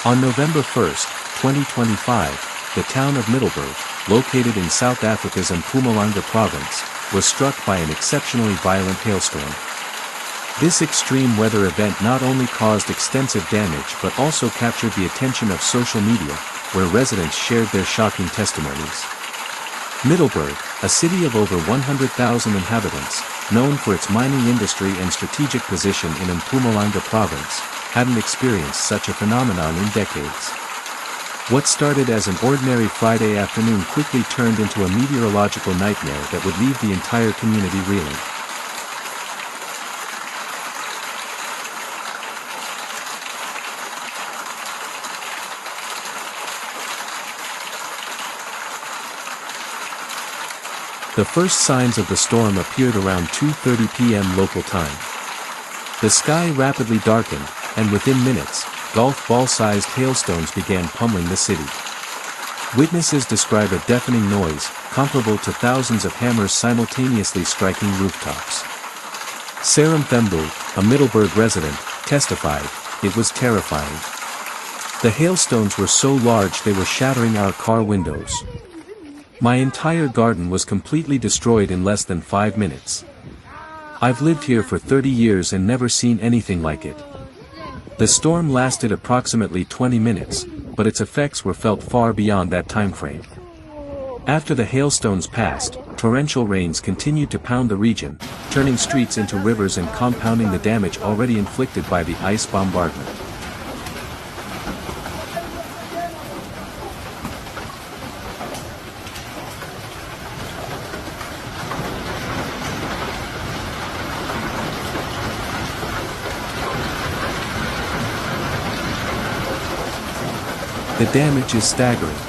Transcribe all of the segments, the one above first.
On November 1st, 2025, the town of Middelburg, located in South Africa's Mpumalanga province, was struck by an exceptionally violent hailstorm. This extreme weather event not only caused extensive damage but also captured the attention of social media, where residents shared their shocking testimonies. Middelburg, a city of over 100,000 inhabitants, known for its mining industry and strategic position in Mpumalanga province, hadn't experienced such a phenomenon in decades. What started as an ordinary Friday afternoon quickly turned into a meteorological nightmare that would leave the entire community reeling. The first signs of the storm appeared around 2:30 p.m. local time. The sky rapidly darkened, and within minutes, golf ball-sized hailstones began pummeling the city. Witnesses describe a deafening noise, comparable to thousands of hammers simultaneously striking rooftops. Sarah Mpumalanga, a Middelburg resident, testified, "It was terrifying. The hailstones were so large they were shattering our car windows. My entire garden was completely destroyed in less than 5 minutes. I've lived here for 30 years and never seen anything like it." The storm lasted approximately 20 minutes, but its effects were felt far beyond that time frame. After the hailstones passed, torrential rains continued to pound the region, turning streets into rivers and compounding the damage already inflicted by the ice bombardment. The damage is staggering.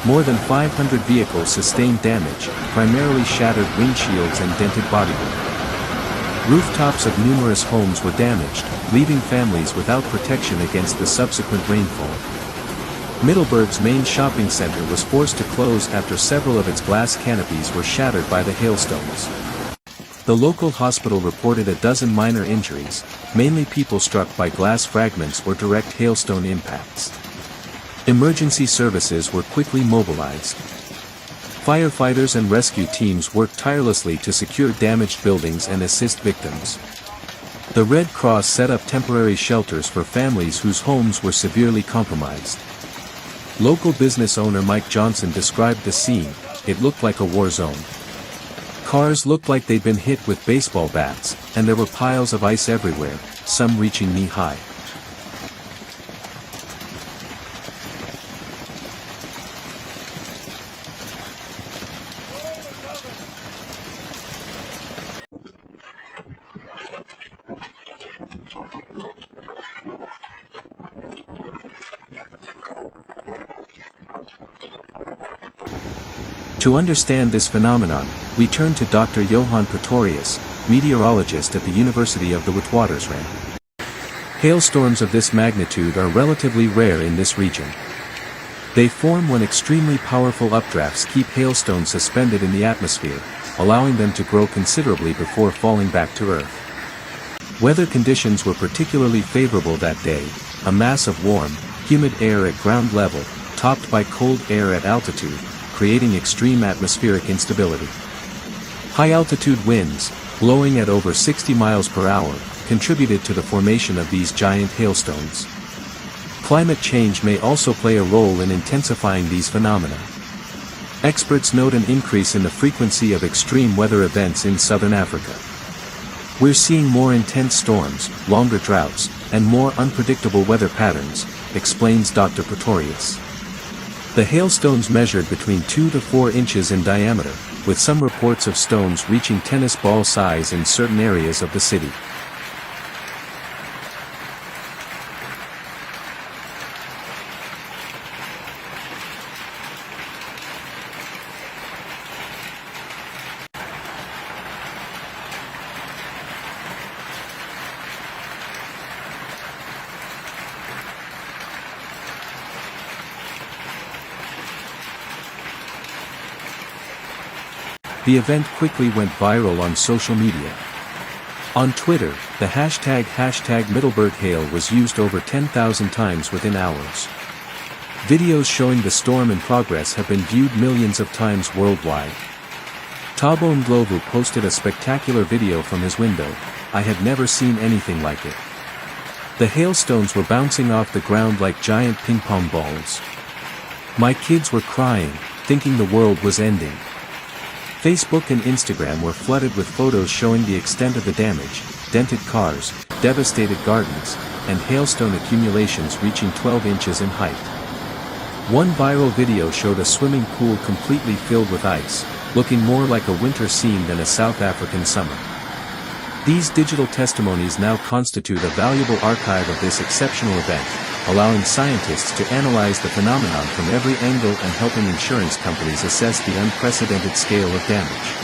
More than 500 vehicles sustained damage, primarily shattered windshields and dented bodywork. Rooftops of numerous homes were damaged, leaving families without protection against the subsequent rainfall. Middelburg's main shopping center was forced to close after several of its glass canopies were shattered by the hailstones. The local hospital reported a dozen minor injuries, mainly people struck by glass fragments or direct hailstone impacts. Emergency services were quickly mobilized. Firefighters and rescue teams worked tirelessly to secure damaged buildings and assist victims. The Red Cross set up temporary shelters for families whose homes were severely compromised. Local business owner Mike Johnson described the scene. "It looked like a war zone. Cars looked like they'd been hit with baseball bats, and there were piles of ice everywhere, some reaching knee-high." To understand this phenomenon, we turn to Dr. Johan Pretorius, meteorologist at the University of the Witwatersrand. Hailstorms of this magnitude are relatively rare in this region. They form when extremely powerful updrafts keep hailstones suspended in the atmosphere, allowing them to grow considerably before falling back to Earth. Weather conditions were particularly favorable that day, a mass of warm, humid air at ground level, topped by cold air at altitude, creating extreme atmospheric instability. High-altitude winds, blowing at over 60 miles per hour, contributed to the formation of these giant hailstones. Climate change may also play a role in intensifying these phenomena. Experts note an increase in the frequency of extreme weather events in southern Africa. "We're seeing more intense storms, longer droughts, and more unpredictable weather patterns," explains Dr. Pretorius. The hailstones measured between 2 to 4 inches in diameter, with some reports of stones reaching tennis ball size in certain areas of the city. The event quickly went viral on social media. On Twitter, The hashtag Middelburg hail was used over 10,000 times within hours. Videos showing the storm in progress have been viewed millions of times worldwide. Thabo Ndlovu posted a spectacular video from his window. I had never seen anything like it. The hailstones were bouncing off the ground like giant ping-pong balls. My kids were crying, thinking the world was ending. Facebook and Instagram were flooded with photos showing the extent of the damage, dented cars, devastated gardens, and hailstone accumulations reaching 12 inches in height. One viral video showed a swimming pool completely filled with ice, looking more like a winter scene than a South African summer. These digital testimonies now constitute a valuable archive of this exceptional event, allowing scientists to analyze the phenomenon from every angle and helping insurance companies assess the unprecedented scale of damage.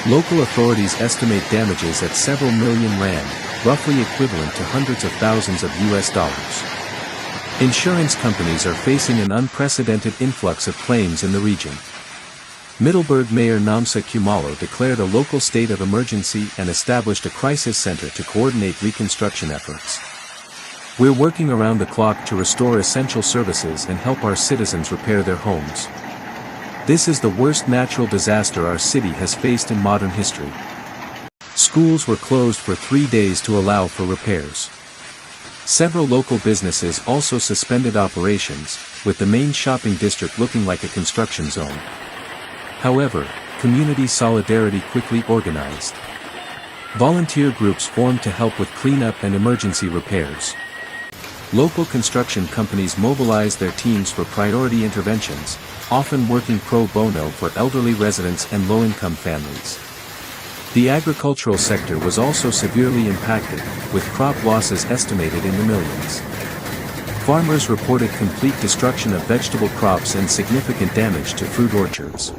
Local authorities estimate damages at several million rand, roughly equivalent to hundreds of thousands of US dollars. Insurance companies are facing an unprecedented influx of claims in the region. Middelburg Mayor Nomsa Khumalo declared a local state of emergency and established a crisis center to coordinate reconstruction efforts. We're working around the clock to restore essential services and help our citizens repair their homes. This is the worst natural disaster our city has faced in modern history. Schools were closed for 3 days to allow for repairs. Several local businesses also suspended operations, with the main shopping district looking like a construction zone. However, community solidarity quickly organized. Volunteer groups formed to help with cleanup and emergency repairs. Local construction companies mobilized their teams for priority interventions, often working pro bono for elderly residents and low-income families. The agricultural sector was also severely impacted, with crop losses estimated in the millions. Farmers reported complete destruction of vegetable crops and significant damage to fruit orchards.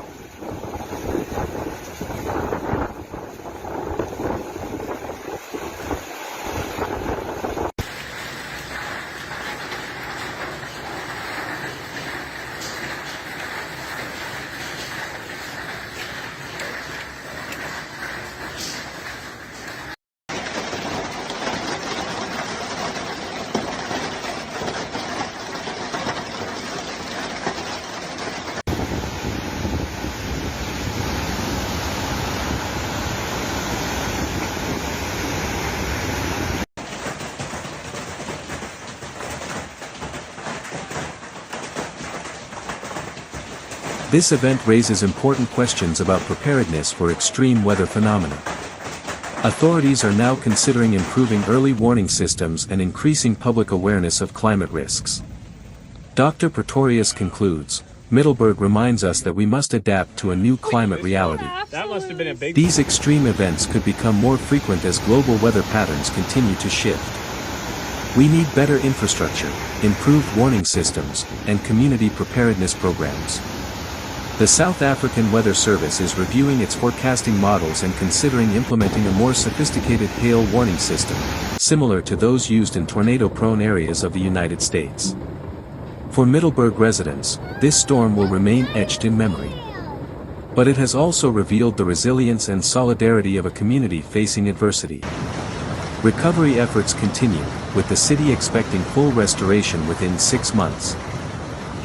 This event raises important questions about preparedness for extreme weather phenomena. Authorities are now considering improving early warning systems and increasing public awareness of climate risks. Dr. Pretorius concludes, Middelburg reminds us that we must adapt to a new climate reality. These extreme events could become more frequent as global weather patterns continue to shift. We need better infrastructure, improved warning systems, and community preparedness programs. The South African Weather Service is reviewing its forecasting models and considering implementing a more sophisticated hail warning system, similar to those used in tornado-prone areas of the United States. For Middelburg residents, this storm will remain etched in memory. But it has also revealed the resilience and solidarity of a community facing adversity. Recovery efforts continue, with the city expecting full restoration within 6 months.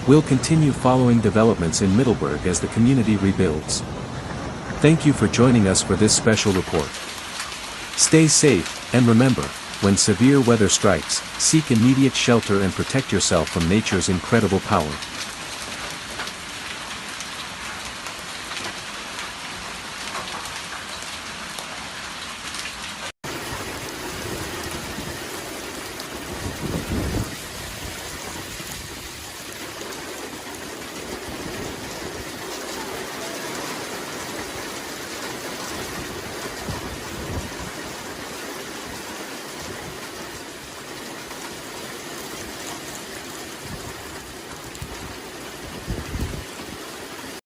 We'll continue following developments in Middelburg as the community rebuilds. Thank you for joining us for this special report. Stay safe, and remember, when severe weather strikes, seek immediate shelter and protect yourself from nature's incredible power.